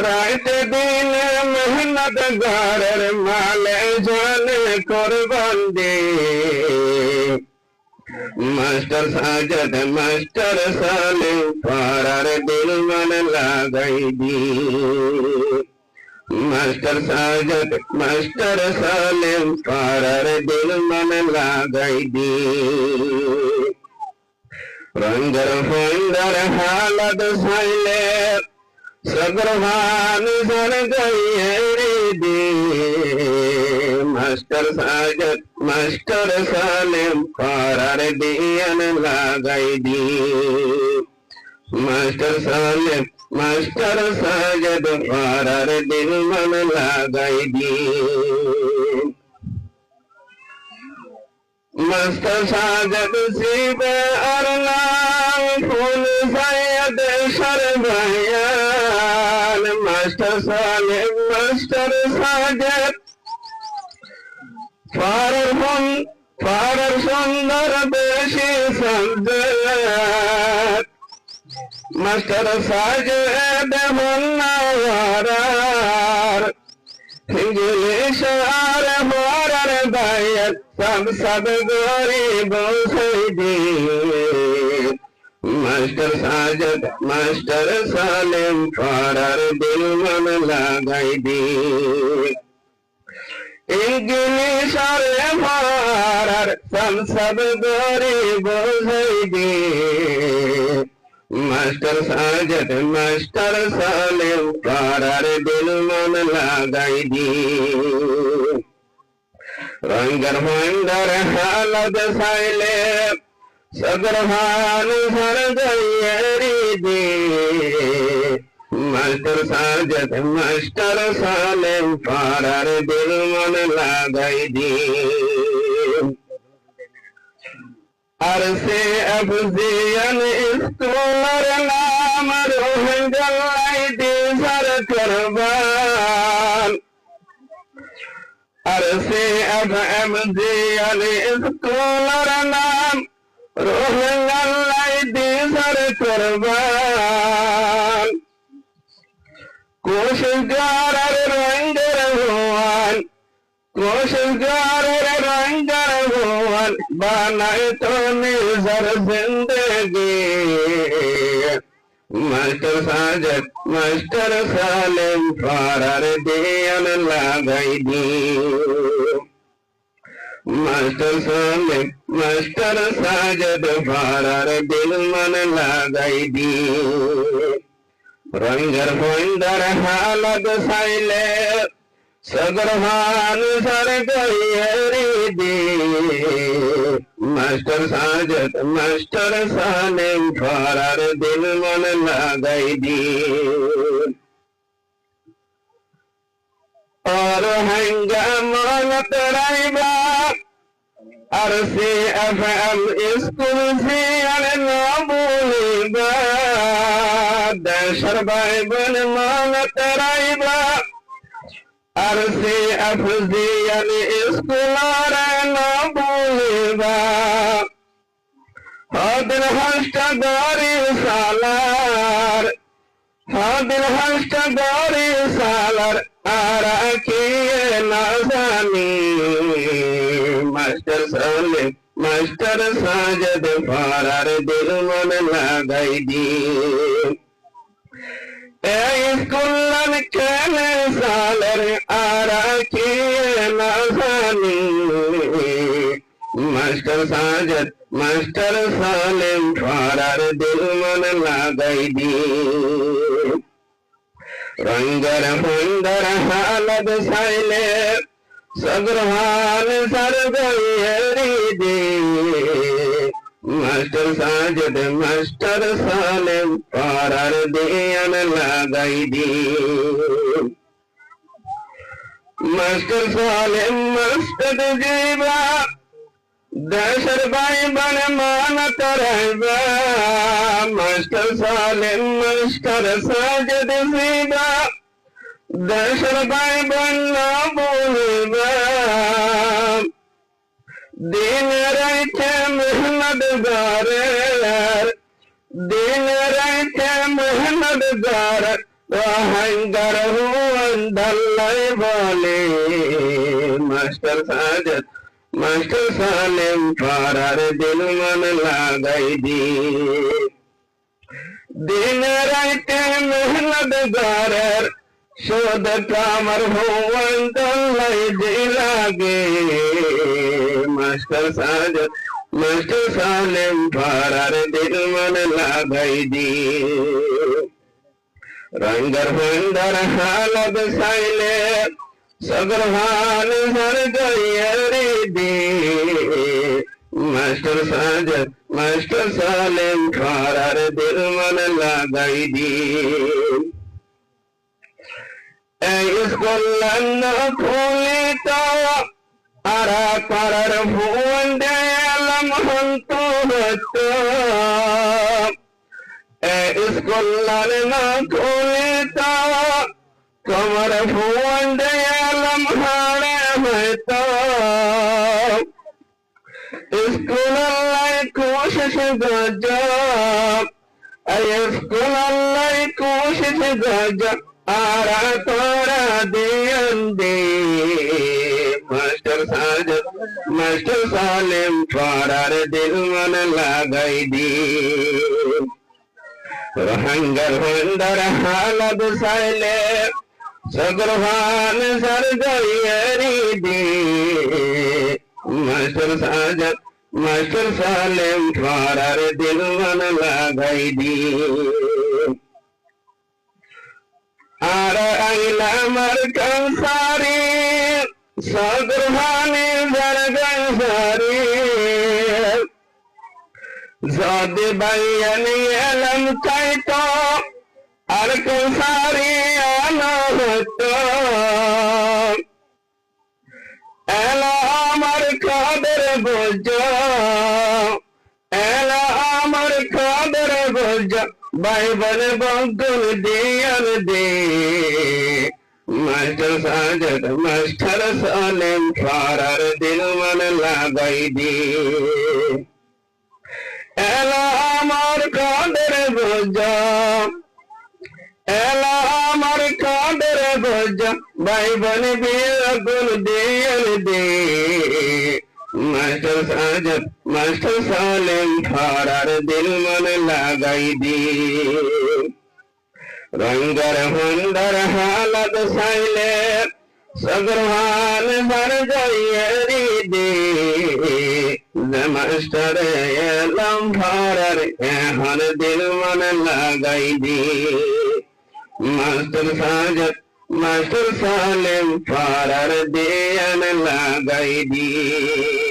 রাইতে দিনে মেহনত গারের মালে জানে কোরবান দে মাস্টার সাজদ মাস্টার সালিম পাড়ার দিল মন লাগাই দি মাস্টার সাজদ মাস্টার সালিম পাড়ার দিল মন লাগাই দি রঙ্গর ফন্দর হালত সাইলে सगरवान सर गई दे मास्टर साजद मास्टर सालिम पारार दियन लगाई the master Salim master Sajad पारार दिल मन लगाई the master Sajad सीबे Arla fool Syed शरबया master Salim master Sajad फारर सुंदर बेशी सज्जत मास्टर साजद मुन्नावर इंग्लिश और मोरर दायत सब गरीब सैदी मास्टर साजद मास्टर सालिम पाड़ार दिल मन लगाई दी इंग्लिश और मोरर सब गरीब सैदी मास्टर साजद मास्टर सालिम पाड़ार दिल मन लगाई दी रंगर मंदर हालत साइले सगरभान सर गई दे मास्टर साजद मास्टर सालिम पाड़ार दिल मन लगाई दी अरसे अफजियन स्कूल नाम रोहंगलाई दी सर करबान अरसे अफजियन स्कूल नाम रोहंगलाई दी सर करबान कोशिशगार रंगर हुआन कोशिशगार रंगर हुआन बनाए तो निजर जिंदगी मास्टर साजद मास्टर सालिम पाड़ार दियन लगाई the master Salim master Sajad पाड़ार दिल मन लगाई दी रंगर फंदर हालत साइले सगरभान सर गई दे मास्टर साजद मास्टर सालिम पाड़ार दिल मन लगाई दी और हंगामन तराइबा अरसे अफम स्कूल से न बोलेबा दशर बाइबल मान तराइबा अरसे अफजियन स्कूल न बोलेबा हादिल हष्ट दारी सालार हादिल हष्ट दारी सालार आरा किए नाजानी मास्टर सालिम मास्टर साजद पाड़ार दिल मन लगाई दी स्कूलन केने सालर आरा किए नाजानी मास्टर साजद मास्टर सालिम पाड़ार दिल मन लगाई दी रंगर फंदर हालत साइले सगरभान सर गई दे मास्टर साजद मास्टर सालिम पाड़ार दियन लगाई दी मास्टर सालिम मास्टर जीवा दशर बाई बन मान कराइबा मास्टर सालिम मास्टर साजद जीवा दशर बाई बन बोलेबा दिन रात मेहनत गार दिन रात मेहनत गार অহংকার হুয়ান দাল্লাই বলে মাস্টার সাজদ মাস্টার সালেম পাড়ার দিল মন লাগাই দি দিন রাইতে মেহনত গারের শোধ কামার হুয়ান দাল্লাই দি লাগে মাস্টার সাজদ মাস্টার সালেম পাড়ার দিল মন লাগাই দি रंगर बंदर हालत साइले सगरहान हर गई the master Sajad master Salem फारार दिल मन लगाई दी स्कूल न खोली तो आरा पार भुवन देलम हम तो स्कूल ना खोले तो कमर भुवन दयालम हारे में तो स्कूल कोशिश गजब स्कूल कोशिश गजब आरा तोरा दियन दे मास्टर साजद मास्टर सालेम पारार दिल मन लगाई दी हंगर बंदर हालत साइले सगरहान सर गई the master Sajad master Salem फारार दिल मन लगाई दी आर अगला मर कंसारी सगरहान सर गई सारी ज़ादे बयान अलम कायतो और कंसारी आना होतो एला अमर कादर बोझो एला अमर कादर बोझो बाइबल बंकुल दियल दे मास्टर साजद मास्टर सालेम फारार दिल मन लगाई दी एला अमर कादर बोझो एला अमर कादर बोझो बाइबल बिल्कुल दियल दे मास्टर साजद मास्टर सालेम फारार दिल मन लगाई दी रंगर बंदर हालत साइले सगरहान भर गई दे मास्टर एलम फारार हर दिल मन लगाई the master Sajad master Salem फारार दिल लगाई दी